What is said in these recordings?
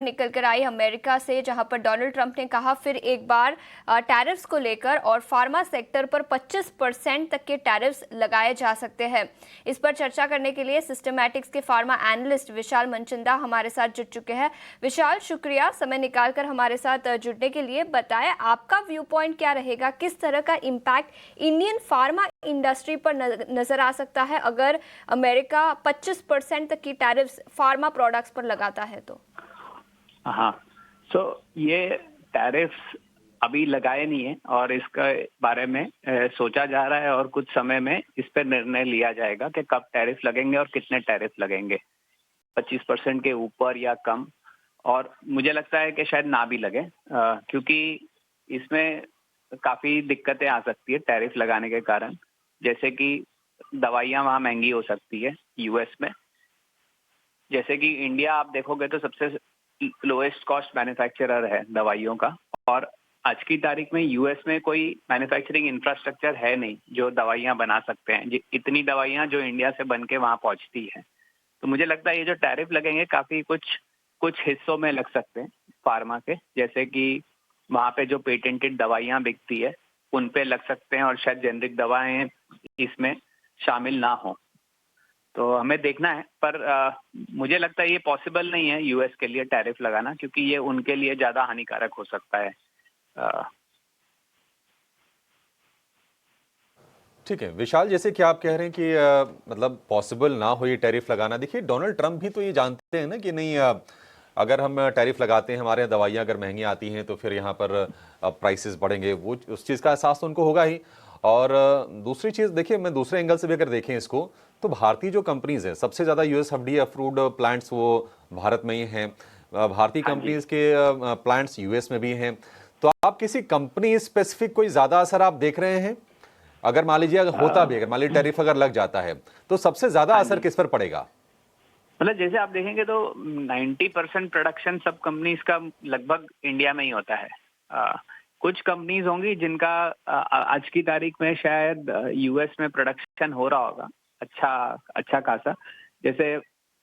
निकल कर आई अमेरिका से, जहां पर डोनाल्ड ट्रंप ने कहा फिर एक बार टैरिफ्स को लेकर, और फार्मा सेक्टर पर 25% तक के टैरिफ्स लगाए जा सकते हैं। इस पर चर्चा करने के लिए सिस्टमैटिक्स के फार्मा एनालिस्ट विशाल मनचंदा हमारे साथ जुड़ चुके हैं। विशाल, शुक्रिया समय निकालकर हमारे साथ जुड़ने के लिए। बताएं, आपका व्यू पॉइंट क्या रहेगा, किस तरह का इम्पैक्ट इंडियन फार्मा इंडस्ट्री पर नजर आ सकता है अगर अमेरिका 25% तक की टैरिफ्स फार्मा प्रोडक्ट्स पर लगाता है तो? हाँ, ये टैरिफ्स अभी लगाए नहीं है और इसके बारे में सोचा जा रहा है और कुछ समय में इस पर निर्णय लिया जाएगा कि कब टैरिफ लगेंगे और कितने टैरिफ लगेंगे, 25% के ऊपर या कम। और मुझे लगता है कि शायद ना भी लगे, क्योंकि इसमें काफ़ी दिक्कतें आ सकती है टैरिफ लगाने के कारण। जैसे कि दवाइयाँ वहाँ महंगी हो सकती है यूएस में। जैसे कि इंडिया आप देखोगे तो सबसे लोएस्ट कॉस्ट मैन्युफैक्चरर है दवाइयों का, और आज की तारीख में यूएस में कोई मैन्युफैक्चरिंग इंफ्रास्ट्रक्चर है नहीं जो दवाइयां बना सकते हैं, इतनी दवाइयां जो इंडिया से बन के वहां पहुंचती है। तो मुझे लगता है ये जो टैरिफ लगेंगे काफी कुछ हिस्सों में लग सकते हैं फार्मा के, जैसे कि वहां पे जो पेटेंटेड दवाइयां बिकती है उन पे लग सकते हैं, और शायद जेनरिक दवाएं इसमें शामिल ना हो। तो हमें देखना है, पर मुझे लगता है ये पॉसिबल नहीं है यूएस के लिए टैरिफ लगाना, क्योंकि ये उनके लिए ज़्यादा हानिकारक हो सकता है। ठीक है विशाल, जैसे कि आप कह रहे हैं कि मतलब पॉसिबल ना हो ये टैरिफ लगाना। देखिए डोनाल्ड ट्रंप भी तो ये जानते हैं ना कि नहीं, अगर हम टैरिफ लगाते हैं, हमारे यहाँ दवाइयाँ अगर महंगी आती हैं तो फिर यहाँ पर प्राइसेस बढ़ेंगे, वो उस चीज़ का एहसास तो उनको होगा ही। और दूसरी चीज़ देखिए, मैं दूसरे एंगल से भी अगर देखें इसको, तो भारतीय जो कंपनीज हैं, सबसे ज़्यादा यूएसएफडीए अप्रूव्ड प्लांट्स वो भारत में ही हैं। भारतीय हाँ जी। कंपनीज के प्लांट्स यूएस में भी हैं। तो आप किसी कंपनी स्पेसिफिक कोई ज़्यादा असर आप देख रहे हैं? अगर मान लीजिए अगर होता भी, अगर मान लीजिए टैरिफ अगर लग जाता है, तो सबसे ज्यादा हाँ असर जी, किस पर पड़ेगा? मतलब जैसे आप देखेंगे तो 90% प्रोडक्शन सब कंपनीज का लगभग इंडिया में ही होता है। कुछ कंपनीज होंगी जिनका आज की तारीख में शायद यूएस में प्रोडक्शन हो रहा होगा अच्छा अच्छा खासा। जैसे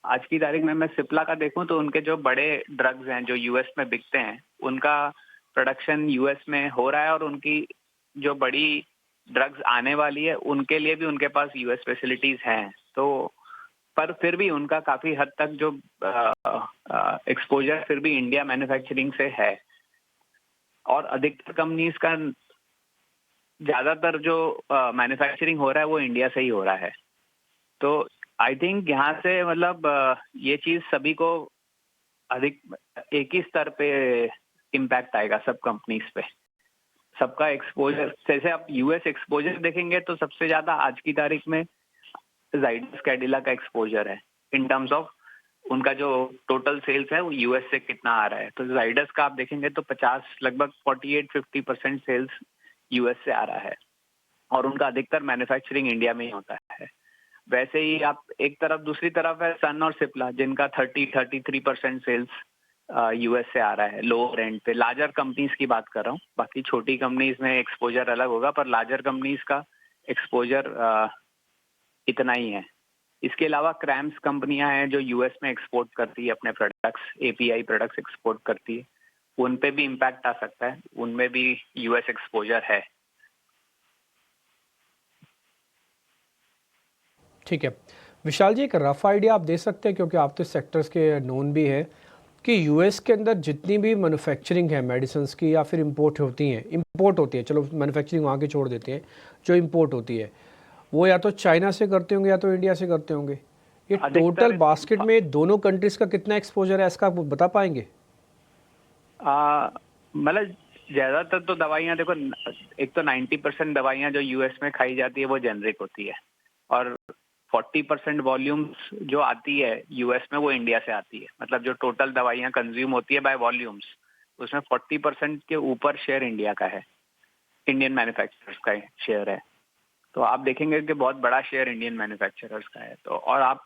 आज की तारीख में मैं सिप्ला का देखूं तो उनके जो बड़े ड्रग्स हैं जो यूएस में बिकते हैं उनका प्रोडक्शन यूएस में हो रहा है, और उनकी जो बड़ी ड्रग्स आने वाली है उनके लिए भी उनके पास यूएस फैसिलिटीज हैं। तो पर फिर भी उनका काफी हद तक जो एक्सपोजर फिर भी इंडिया मैन्युफैक्चरिंग से है, और अधिकतर कंपनीज का ज्यादातर जो मैन्युफैक्चरिंग हो रहा है वो इंडिया से ही हो रहा है। तो आई थिंक यहाँ से मतलब ये चीज सभी को अधिक एक ही स्तर पे इम्पैक्ट आएगा सब कंपनीज पे, सबका एक्सपोजर। जैसे आप यूएस एक्सपोजर देखेंगे तो सबसे ज्यादा आज की तारीख में जाइडस कैडिला का एक्सपोजर है इन टर्म्स ऑफ उनका जो टोटल सेल्स है वो यूएस से कितना आ रहा है। तो जाइडस का आप देखेंगे तो 50 लगभग 48-50% सेल्स यूएस से आ रहा है, और उनका अधिकतर मैन्युफैक्चरिंग इंडिया में ही होता है। वैसे ही आप एक तरफ, दूसरी तरफ है सन और सिप्ला जिनका 30-33% सेल्स यूएस से आ रहा है लोअर एंड पे। लार्जर कंपनीज की बात कर रहा हूँ, बाकी छोटी कंपनीज में एक्सपोजर अलग होगा, पर लार्जर कंपनीज का एक्सपोजर इतना ही है। इसके अलावा क्रैम्स कंपनियां हैं जो यूएस में एक्सपोर्ट करती है अपने प्रोडक्ट्स, एपीआई प्रोडक्ट्स एक्सपोर्ट करती है, उन पे भी इम्पैक्ट आ सकता है, उनमें भी यूएस एक्सपोजर है। ठीक है विशाल जी, एक रफ आइडिया आप दे सकते हैं, क्योंकि आप तो सेक्टर्स के नोन भी हैं, कि यूएस के अंदर जितनी भी मैन्युफैक्चरिंग है मेडिसिन की या फिर इंपोर्ट होती हैं, चलो मैन्युफैक्चरिंग वहाँ की छोड़ देते हैं, जो इंपोर्ट होती है वो या तो चाइना से करते होंगे या तो इंडिया से करते होंगे। ये टोटल बास्केट में दोनों कंट्रीज का कितना एक्सपोजर है, इसका आप बता पाएंगे? मतलब ज्यादातर तो दवाइयाँ देखो, एक तो 90% दवाइयाँ जो यूएस में खाई जाती है वो जेनरिक होती है, और 40% वॉल्यूम्स जो आती है यूएस में वो इंडिया से आती है। मतलब जो टोटल दवाइयाँ कंज्यूम होती है बाय वॉल्यूम्स, उसमें 40% के ऊपर शेयर इंडिया का है, इंडियन मैन्युफैक्चरर्स का शेयर है। तो आप देखेंगे कि बहुत बड़ा शेयर इंडियन मैन्युफैक्चरर्स का है। तो और आप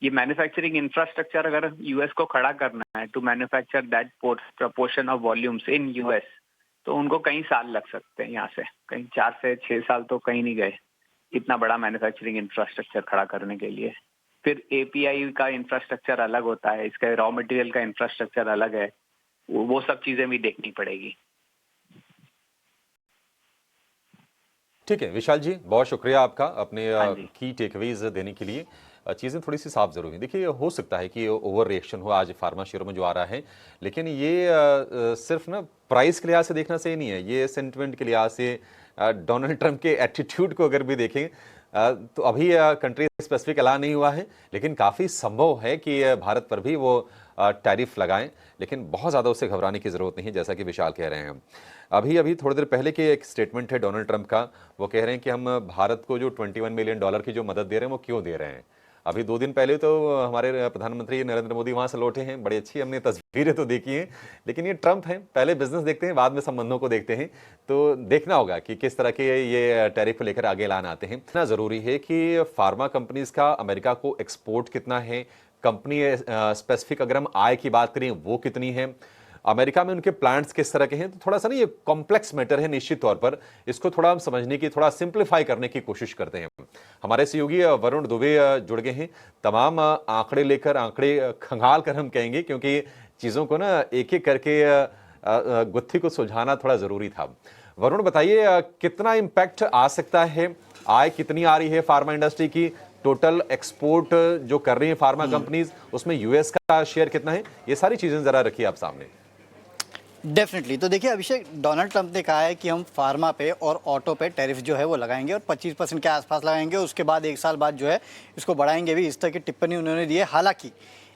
ये मैन्युफैक्चरिंग इंफ्रास्ट्रक्चर अगर यूएस को खड़ा करना है to manufacture that proportion of volumes in US, तो उनको कई साल लग सकते हैं। यहाँ से कहीं 4 से 6 साल तो कहीं नहीं गए इतना बड़ा मैन्युफैक्चरिंग इंफ्रास्ट्रक्चर खड़ा करने के लिए। फिर एपीआई का इंफ्रास्ट्रक्चर अलग होता है, इसका रॉ मटेरियल का इंफ्रास्ट्रक्चर अलग है, वो सब चीजें भी देखनी पड़ेगी। ठीक है विशाल जी, बहुत शुक्रिया आपका अपने हाँ जी। की टेकअवेज देने के लिए। चीज़ें थोड़ी सी साफ जरूरी हैं। देखिए हो सकता है कि ओवर रिएक्शन हो आज फार्मा शेयरों में जो आ रहा है, लेकिन ये सिर्फ ना प्राइस के लिहाज से देखना सही नहीं है, ये सेंटिमेंट के लिहाज से डोनाल्ड ट्रंप के एटीट्यूड को अगर भी देखें तो अभी कंट्री स्पेसिफिक ऐलान नहीं हुआ है, लेकिन काफ़ी संभव है कि भारत पर भी वो टैरिफ लगाएं, लेकिन बहुत ज़्यादा उससे घबराने की ज़रूरत नहीं है, जैसा कि विशाल कह रहे हैं। अभी अभी थोड़ी देर पहले के एक स्टेटमेंट है डोनाल्ड ट्रंप का, वो कह रहे हैं कि हम भारत को जो $21 मिलियन की जो मदद दे रहे हैं वो क्यों दे रहे हैं। अभी 2 दिन पहले तो हमारे प्रधानमंत्री नरेंद्र मोदी वहाँ से लौटे हैं, बड़ी अच्छी हमने तस्वीरें तो देखी हैं, लेकिन ये ट्रंप हैं, पहले बिजनेस देखते हैं बाद में संबंधों को देखते हैं, तो देखना होगा कि किस तरह के ये टैरिफ को लेकर आगे ऐलान आते हैं। इतना ज़रूरी है कि फार्मा कंपनीज का अमेरिका को एक्सपोर्ट कितना है, कंपनी स्पेसिफिक अगर हम आय की बात करें वो कितनी है, अमेरिका में उनके प्लांट्स किस तरह के हैं, तो थोड़ा सा ना ये कॉम्प्लेक्स मैटर है निश्चित तौर पर, इसको थोड़ा हम समझने की, थोड़ा सिंप्लीफाई करने की कोशिश करते हैं। हमारे सहयोगी वरुण दुबे जुड़ गए हैं, तमाम आंकड़े लेकर, आंकड़े खंगाल कर हम कहेंगे, क्योंकि चीज़ों को ना एक एक करके गुत्थी को सुलझाना थोड़ा ज़रूरी था। वरुण बताइए कितना इम्पैक्ट आ सकता है, आय कितनी आ रही है फार्मा इंडस्ट्री की, टोटल एक्सपोर्ट जो कर रही है फार्मा कंपनीज, उसमें यूएस का शेयर कितना है, ये सारी चीज़ें ज़रा रखिए आप सामने। डेफिनेटली। तो देखिए अभिषेक, डोनाल्ड ट्रंप ने कहा है कि हम फार्मा पे और ऑटो पे टैरिफ जो है वो लगाएंगे और 25% के आसपास लगाएंगे, उसके बाद 1 साल बाद जो है इसको बढ़ाएंगे भी, इस तरह की टिप्पणी उन्होंने दी है। हालांकि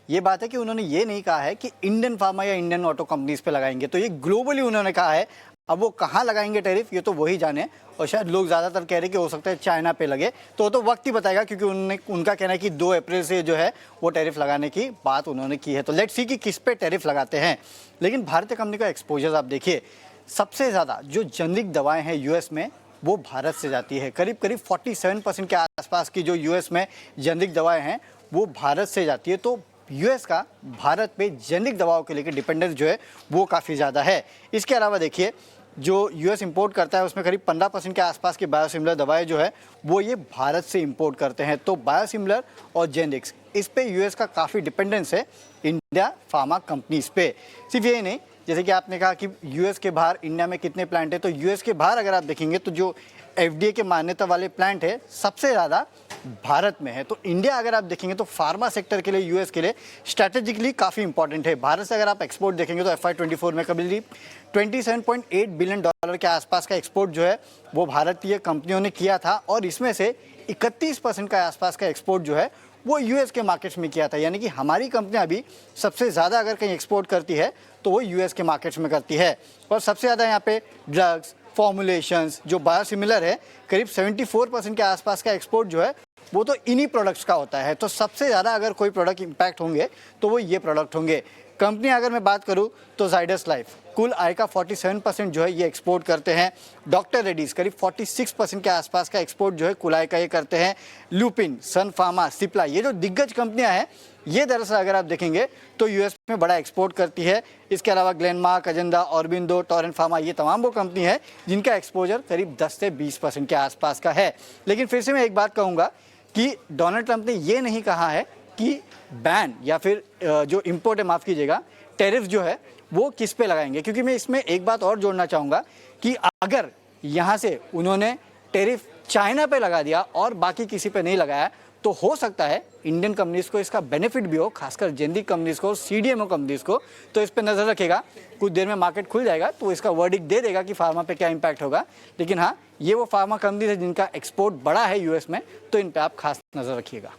ये बात है कि उन्होंने ये नहीं कहा है कि इंडियन फार्मा या इंडियन ऑटो कंपनीज पे लगाएंगे, तो ये ग्लोबली उन्होंने कहा है। अब वो कहाँ लगाएंगे टैरिफ ये तो वही जाने, और शायद लोग ज़्यादातर कह रहे हैं कि हो सकता है चाइना पे लगे, तो वो तो वक्त ही बताएगा, क्योंकि उनका कहना है कि 2 अप्रैल से जो है वो टैरिफ लगाने की बात उन्होंने की है। तो लेट्स सी कि किस पे टैरिफ लगाते हैं। लेकिन भारतीय कंपनी का एक्सपोजर आप देखिए, सबसे ज़्यादा जो जेनरिक दवाएँ हैं यूएस में वो भारत से जाती है। करीब करीब 47% के आसपास की जो यूएस में जेनरिक दवाएँ हैं वो भारत से जाती है। तो यूएस का भारत पे जेनरिक दवाओं के लेकर डिपेंडेंस जो है वो काफ़ी ज़्यादा है। इसके अलावा देखिए, जो यूएस इंपोर्ट करता है उसमें करीब 15% के आसपास की बायोसिमिलर दवाएं जो है वो ये भारत से इंपोर्ट करते हैं। तो बायोसिमिलर और जेनरिक्स, इस पे यूएस का काफ़ी डिपेंडेंस है इंडिया फार्मा कंपनीज पे। सिर्फ ये नहीं, जैसे कि आपने कहा कि यूएस के बाहर इंडिया में कितने प्लांट है, तो यूएस के बाहर अगर आप देखेंगे तो जो एफडीए के मान्यता वाले प्लांट है सबसे ज़्यादा भारत में है। तो इंडिया अगर आप देखेंगे तो फार्मा सेक्टर के लिए यूएस के लिए स्ट्रैटेजिकली काफ़ी इंपॉर्टेंट है। भारत से अगर आप एक्सपोर्ट देखेंगे तो FY24 में करीब $27.8 बिलियन के आसपास का एक्सपोर्ट जो है वो भारतीय कंपनियों ने किया था, और इसमें से 31% का आसपास का एक्सपोर्ट जो है वो यूएस के मार्केट्स में किया था। यानी कि हमारी कंपनियां अभी सबसे ज़्यादा अगर कहीं एक्सपोर्ट करती है तो वो यूएस के मार्केट्स में करती है। और सबसे ज़्यादा यहाँ पे ड्रग्स, फॉर्मुलेशंस, जो बायोसिमिलर है, करीब 74% के आसपास का एक्सपोर्ट जो है वो तो इन्हीं प्रोडक्ट्स का होता है। तो सबसे ज़्यादा अगर कोई प्रोडक्ट इम्पैक्ट होंगे तो वो ये प्रोडक्ट होंगे। कंपनी अगर मैं बात करूं तो जाइडस लाइफ कुल आय का 47% जो है ये एक्सपोर्ट करते हैं। डॉक्टर रेड्डीज करीब 46% के आसपास का एक्सपोर्ट जो है कुल आय का ये करते हैं। लुपिन, सन फार्मा, सिप्ला, ये जो दिग्गज कंपनियां हैं ये दरअसल अगर आप देखेंगे तो यूएस में बड़ा एक्सपोर्ट करती है। इसके अलावा Glenmark, agenda, Aurobindo, Torrent pharma, ये तमाम वो कंपनी है जिनका एक्सपोजर करीब 10 से 20% के आसपास का है। लेकिन फिर से मैं एक बात कहूँगा कि डोनाल्ड ट्रंप ने ये नहीं कहा है कि बैन या फिर जो इम्पोर्ट है, माफ़ कीजिएगा, टैरिफ जो है वो किस पे लगाएंगे। क्योंकि मैं इसमें एक बात और जोड़ना चाहूँगा कि अगर यहाँ से उन्होंने टैरिफ चाइना पे लगा दिया और बाकी किसी पे नहीं लगाया तो हो सकता है इंडियन कंपनीज को इसका बेनिफिट भी हो, खासकर जेनरिक कंपनीज को, सीडीएमओ कंपनीज को। तो इस पे नज़र रखेगा, कुछ देर में मार्केट खुल जाएगा तो इसका वर्डिक्ट दे देगा कि फार्मा पे क्या इम्पैक्ट होगा। लेकिन हाँ, ये वो फार्मा कंपनीज है जिनका एक्सपोर्ट बड़ा है यूएस में, तो इन पर आप खास नज़र रखिएगा।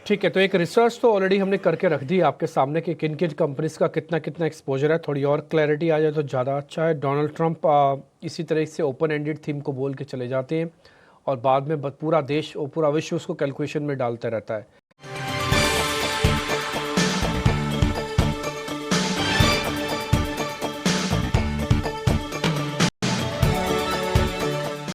ठीक है, तो एक रिसर्च तो ऑलरेडी हमने करके रख दी आपके सामने कि किन किन कंपनीज का कितना कितना एक्सपोजर है। थोड़ी और क्लैरिटी आ जाए तो ज़्यादा अच्छा है। डोनाल्ड ट्रंप इसी तरह से ओपन एंडेड थीम को बोल के चले जाते हैं और बाद में पूरा देश और पूरा विश्व उसको कैलकुलेशन में डालता रहता है।